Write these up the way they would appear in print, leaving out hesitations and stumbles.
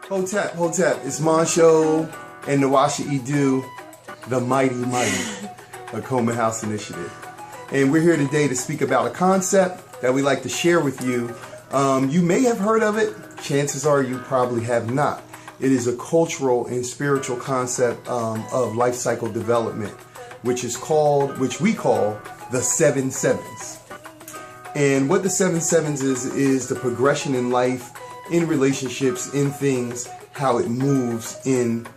Hotep, Hotep. It's Moncho and Nawasha Edu, the mighty Coleman House Initiative. And we're here today to speak about a concept that we like to share with you. You may have heard of it. Chances are you probably have not. It is a cultural and spiritual concept of life cycle development, which we call the 7 sevens. And what the 7 sevens is the progression in life, in relationships, in things, how it moves in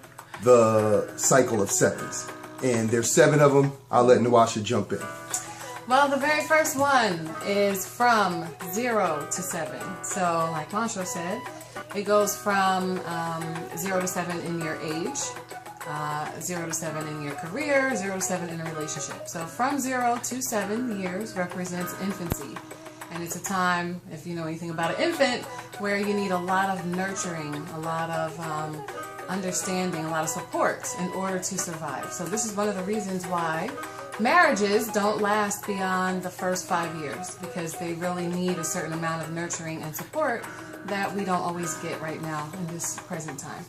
the cycle of sevens. And there's 7 of them. I'll let Nawasha jump in. Well, the very first one is from 0 to 7. So, like Moncho said, it goes from 0 to 7 in your age, 0 to 7 in your career, 0 to 7 in a relationship. So from 0 to 7 years represents infancy. And it's a time, if you know anything about an infant, where you need a lot of nurturing, a lot of understanding, a lot of support in order to survive. So this is one of the reasons why marriages don't last beyond the first 5 years, because they really need a certain amount of nurturing and support that we don't always get right now in this present time.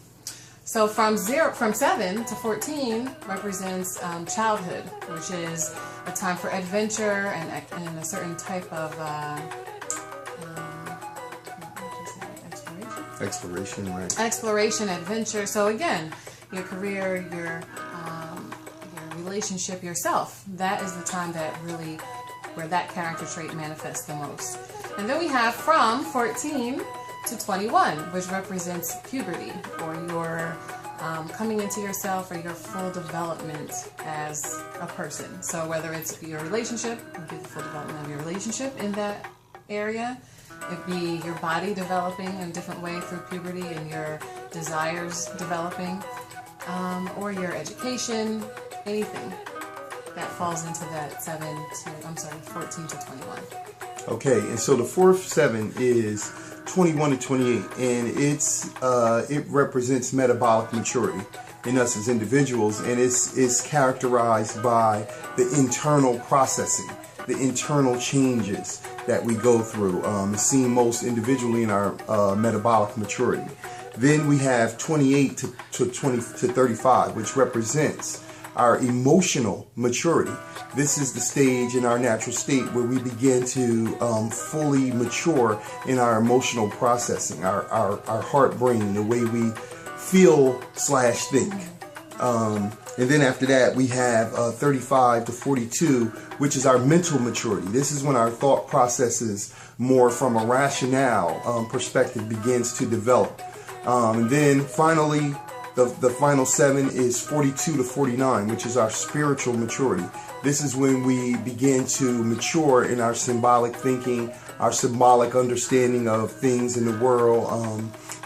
So from 7 to 14 represents childhood, which is a time for adventure and a certain type of Exploration, right? Exploration, adventure. So again, your career, your relationship, yourself. That is the time where that character trait manifests the most. And then we have from 14 to 21, which represents puberty, or your coming into yourself, or your full development as a person. So whether it's your relationship, you get the full development of your relationship in that area. It'd be your body developing in a different way through puberty, and your desires developing, or your education, anything that falls into that 14 to 21. Okay, and so the fourth 7 is 21 to 28, and it represents metabolic maturity in us as individuals, and it's characterized by the internal processing, the internal changes that we go through. It's seen most individually in our metabolic maturity. Then we have 28 to 35, which represents our emotional maturity. This is the stage in our natural state where we begin to fully mature in our emotional processing, our heart, brain, the way we feel/think. And then after that, we have 35 to 42, which is our mental maturity. This is when our thought processes more from a rationale perspective begins to develop. And then finally, the final 7 is 42 to 49, which is our spiritual maturity. This is when we begin to mature in our symbolic thinking, our symbolic understanding of things in the world.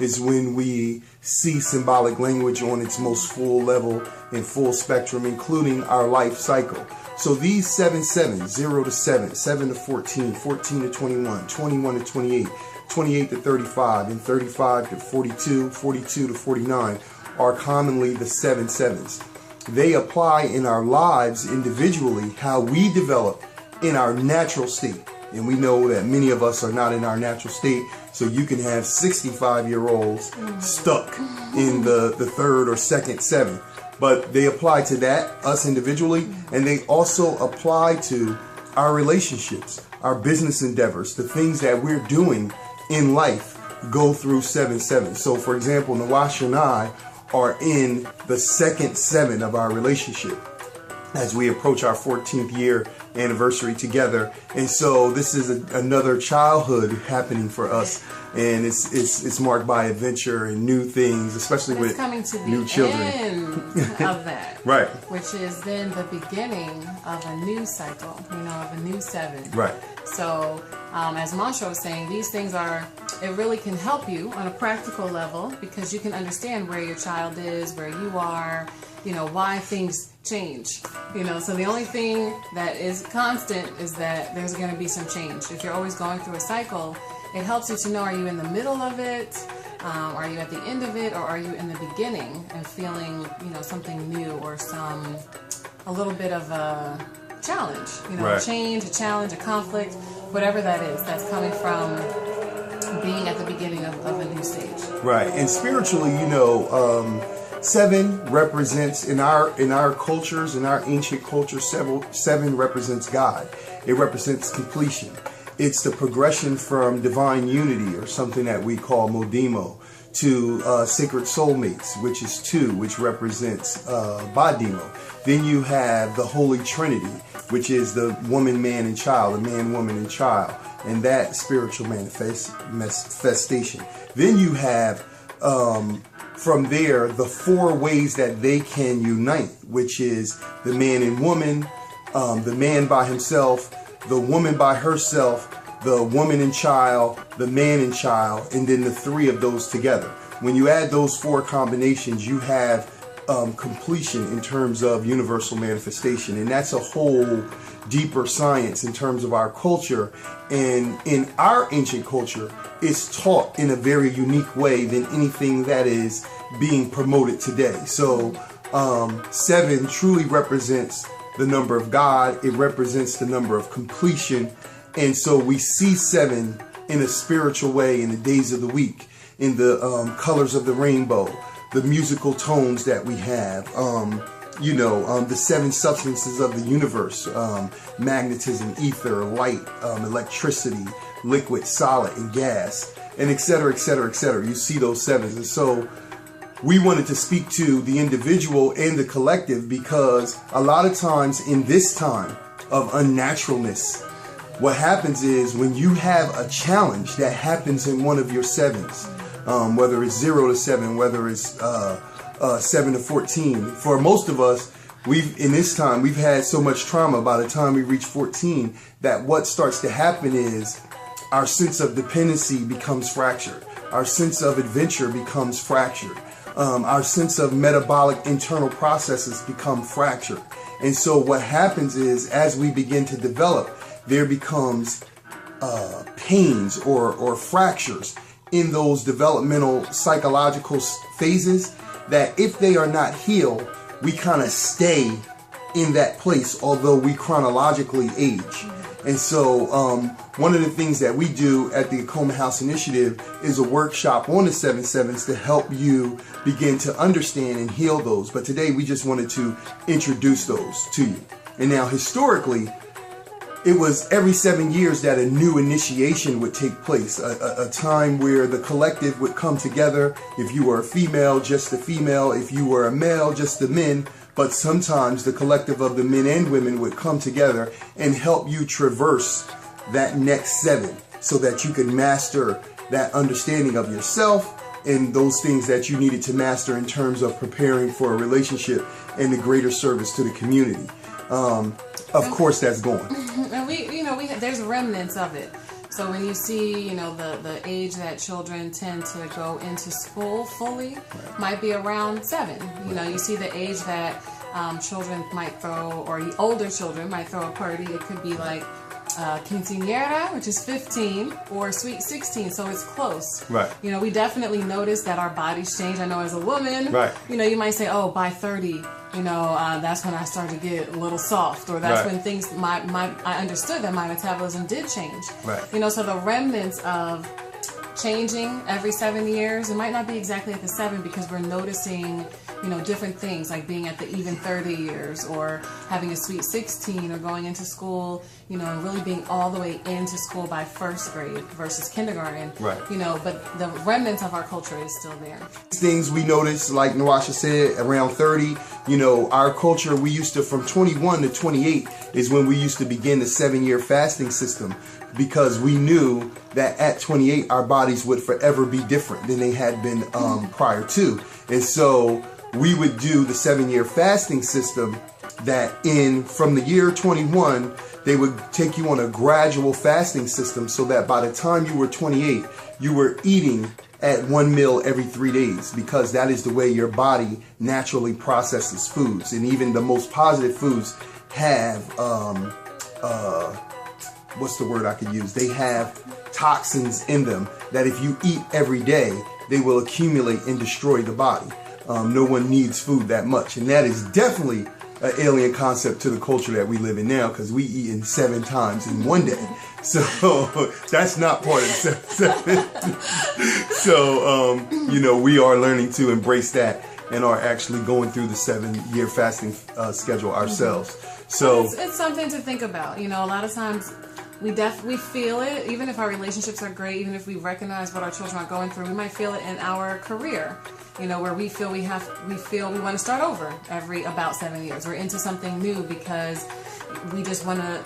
Is when we see symbolic language on its most full level and full spectrum, including our life cycle. So these 7 sevens, 0 to 7, 7 to 14, 14 to 21, 21 to 28, 28 to 35, and 35 to 42, 42 to 49 are commonly the 7 sevens. They apply in our lives individually, how we develop in our natural state. And we know that many of us are not in our natural state, so you can have 65-year-olds stuck in the 3rd or 2nd 7. But they apply to that, us individually, and they also apply to our relationships, our business endeavors, the things that we're doing in life go through 7 sevens. So for example, Nawasha and I are in the 2nd 7 of our relationship as we approach our 14th year anniversary together. And so this is another childhood happening for us, and it's marked by adventure and new things, especially with coming to the new children. End of that, right? Which is then the beginning of a new cycle, of a new 7. Right. So as Moncho was saying, these things it really can help you on a practical level, because you can understand where your child is, where you are, why things change. So the only thing that is constant is that there's going to be some change. If you're always going through a cycle, it helps you to know, are you in the middle of it? Are you at the end of it? Or are you in the beginning and feeling, something new, or a little bit of a challenge, right. A change, a challenge, a conflict, whatever that is, that's coming from being at the beginning of a new stage. Right. And spiritually, you know, 7 represents in our cultures, in our ancient culture, 7 represents God. It represents completion. It's the progression from divine unity, or something that we call modimo, to sacred soulmates, which is 2, which represents badimo. Then you have the Holy Trinity, which is the woman, man, and child, the man, woman, and child, and that spiritual manifestation. Then you have from there the 4 ways that they can unite, which is the man and woman, the man by himself, the woman by herself, the woman and child, the man and child, and then the 3 of those together. When you add those 4 combinations, you have completion in terms of universal manifestation. And that's a whole deeper science in terms of our culture. And in our ancient culture, it's taught in a very unique way than anything that is being promoted today. So 7 truly represents the number of God. It represents the number of completion. And so we see 7 in a spiritual way in the days of the week, in the colors of the rainbow, the musical tones that we have, the 7 substances of the universe, magnetism, ether, light, electricity, liquid, solid, and gas, and et cetera, et cetera, et cetera. You see those 7s. And so we wanted to speak to the individual and the collective, because a lot of times in this time of unnaturalness, what happens is when you have a challenge that happens in one of your 7s, whether it's 0 to 7, whether it's 7 to 14. For most of us, in this time, we've had so much trauma by the time we reach 14 that what starts to happen is our sense of dependency becomes fractured. Our sense of adventure becomes fractured. Our sense of metabolic internal processes become fractured. And so what happens is, as we begin to develop, there becomes pains or fractures in those developmental psychological phases that, if they are not healed, we kind of stay in that place, although we chronologically age. And so one of the things that we do at the Acoma House Initiative is a workshop on the 7 sevens to help you begin to understand and heal those. But today we just wanted to introduce those to you. And now, historically, it was every 7 years that a new initiation would take place, a time where the collective would come together. If you were a female, just the female. If you were a male, just the men. But sometimes the collective of the men and women would come together and help you traverse that next 7 so that you could master that understanding of yourself and those things that you needed to master in terms of preparing for a relationship and the greater service to the community. Of course, that's gone. And there's remnants of it. So when you see, the age that children tend to go into school fully, right, might be around 7. You see the age that children might throw, or older children might throw a party. It could be like quinceañera, which is 15, or sweet 16, so it's close. Right. We definitely notice that our bodies change. I know as a woman, right, you might say, oh, by 30, that's when I started to get a little soft, or that's, right, when things, I understood that my metabolism did change. Right. So the remnants of changing every 7 years, it might not be exactly at the 7 because we're noticing, different things like being at the even 30 years, or having a sweet 16, or going into school, and really being all the way into school by 1st grade versus kindergarten. Right. But the remnants of our culture is still there. Things we notice, like Nawasha said, around 30, our culture, we used to, from 21 to 28 is when we used to begin the 7-year fasting system, because we knew that at 28 our bodies would forever be different than they had been prior to. And so we would do the 7-year fasting system that from the year 21, they would take you on a gradual fasting system so that by the time you were 28, you were eating at 1 meal every 3 days, because that is the way your body naturally processes foods. And even the most positive foods have, what's the word I could use? They have toxins in them that if you eat every day, they will accumulate and destroy the body. No one needs food that much. And that is definitely an alien concept to the culture that we live in now, because we eat in 7 times in one day. So that's not part of the 7. So, you know, we are learning to embrace that and are actually going through the 7-year fasting schedule ourselves. So it's something to think about. You know, a lot of times we feel it, even if our relationships are great, even if we recognize what our children are going through, we might feel it in our career. You know, where we feel we want to start over every about 7 years. We're into something new because we just want to.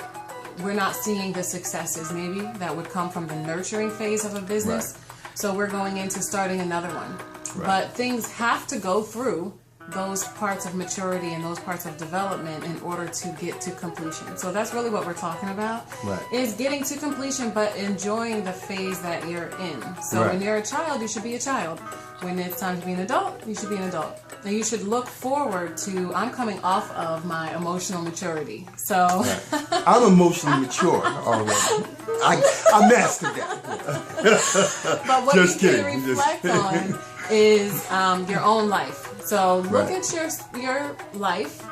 We're not seeing the successes maybe that would come from the nurturing phase of a business. Right. So we're going into starting another one. Right. But things have to go through those parts of maturity and those parts of development in order to get to completion. So that's really what we're talking about, right, is getting to completion but enjoying the phase that you're in. So right, when you're a child, you should be a child. When it's time to be an adult, you should be an adult. And you should look forward to, I'm coming off of my emotional maturity. So right. I'm emotionally mature already. I mastered that. But what Just you kidding. Can reflect on is your own life. So look right, at your life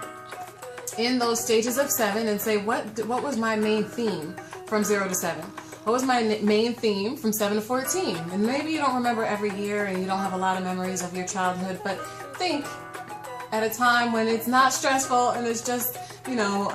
in those stages of 7 and say, what was my main theme from 0 to 7? What was my main theme from 7 to 14? And maybe you don't remember every year and you don't have a lot of memories of your childhood, but think at a time when it's not stressful and it's just, you know,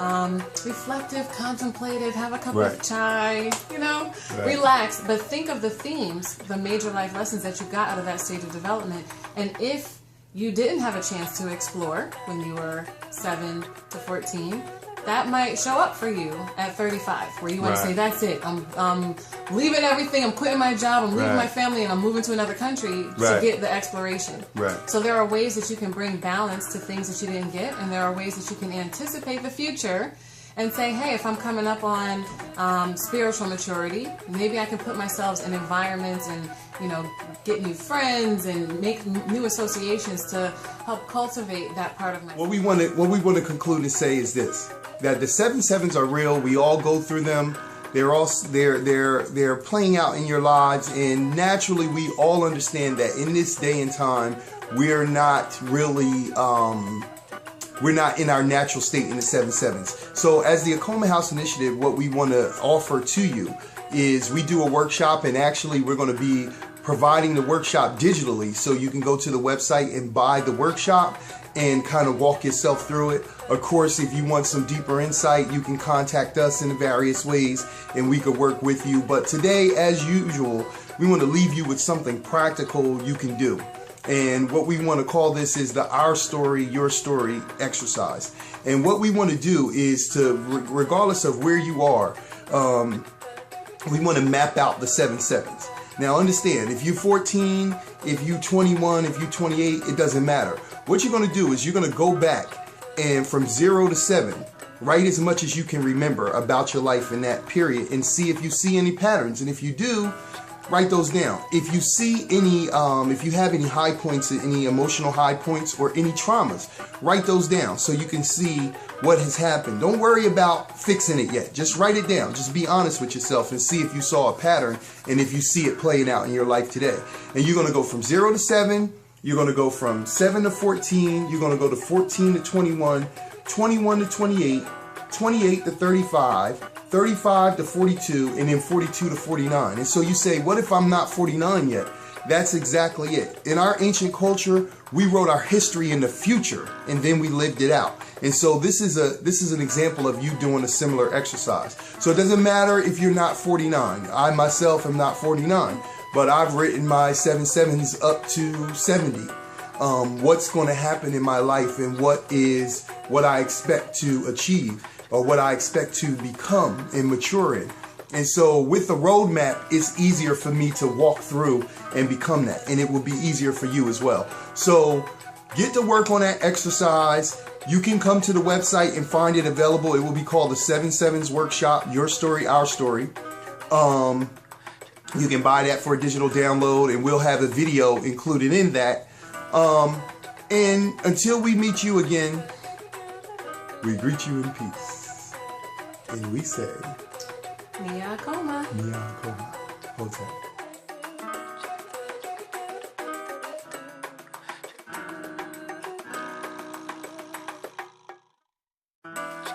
reflective, contemplative, have a cup right, of chai, you know, right, relax. But think of the themes, the major life lessons that you got out of that stage of development. And if you didn't have a chance to explore when you were 7 to 14, that might show up for you at 35, where you want right, to say, that's it. I'm leaving everything. I'm quitting my job. I'm leaving right, my family, and I'm moving to another country right, to get the exploration. Right. So there are ways that you can bring balance to things that you didn't get, and there are ways that you can anticipate the future and say, hey, if I'm coming up on spiritual maturity, maybe I can put myself in environments and, you know, get new friends and make new associations to help cultivate that part of myself. What we want to conclude and say is this, that the 7/7s are real. We all go through them. They're playing out in your lives, and naturally we all understand that in this day and time we're not really we're not in our natural state in the 7/7s. So as the Acoma House Initiative, what we want to offer to you is we do a workshop, and actually we're going to be providing the workshop digitally, so you can go to the website and buy the workshop and kind of walk yourself through it. Of course, if you want some deeper insight, you can contact us in various ways and we could work with you. But today, as usual, we want to leave you with something practical you can do. And what we want to call this is the Our Story, Your Story exercise. And what we want to do is to, regardless of where you are, we want to map out the 7/7s. Now understand, if you're 14, if you're 21, if you're 28, it doesn't matter. What you're going to do is you're going to go back and from 0 to 7, write as much as you can remember about your life in that period and see if you see any patterns. And if you do, write those down. If you see any, if you have any high points, any emotional high points or any traumas, write those down so you can see what has happened. Don't worry about fixing it yet. Just write it down. Just be honest with yourself and see if you saw a pattern and if you see it playing out in your life today. And you're going to go from 0 to 7. You're going to go from 7 to 14. You're going to go to 14 to 21, 21 to 28, 28 to 35, 35 to 42, and then 42 to 49. And so you say, what if I'm not 49 yet? That's exactly it. In our ancient culture, we wrote our history in the future and then we lived it out. And so this is an example of you doing a similar exercise. So it doesn't matter if you're not 49. I myself am not 49, but I've written my 7/7s up to 70. What's going to happen in my life and what I expect to achieve or what I expect to become and mature in. And so with the roadmap, it's easier for me to walk through and become that. And it will be easier for you as well. So get to work on that exercise. You can come to the website and find it available. It will be called the 7/7s Workshop, Your Story, Our Story. You can buy that for a digital download and we'll have a video included in that. And until we meet you again, we greet you in peace. And we say, Mia Acoma. Mia Acoma. Hold tight.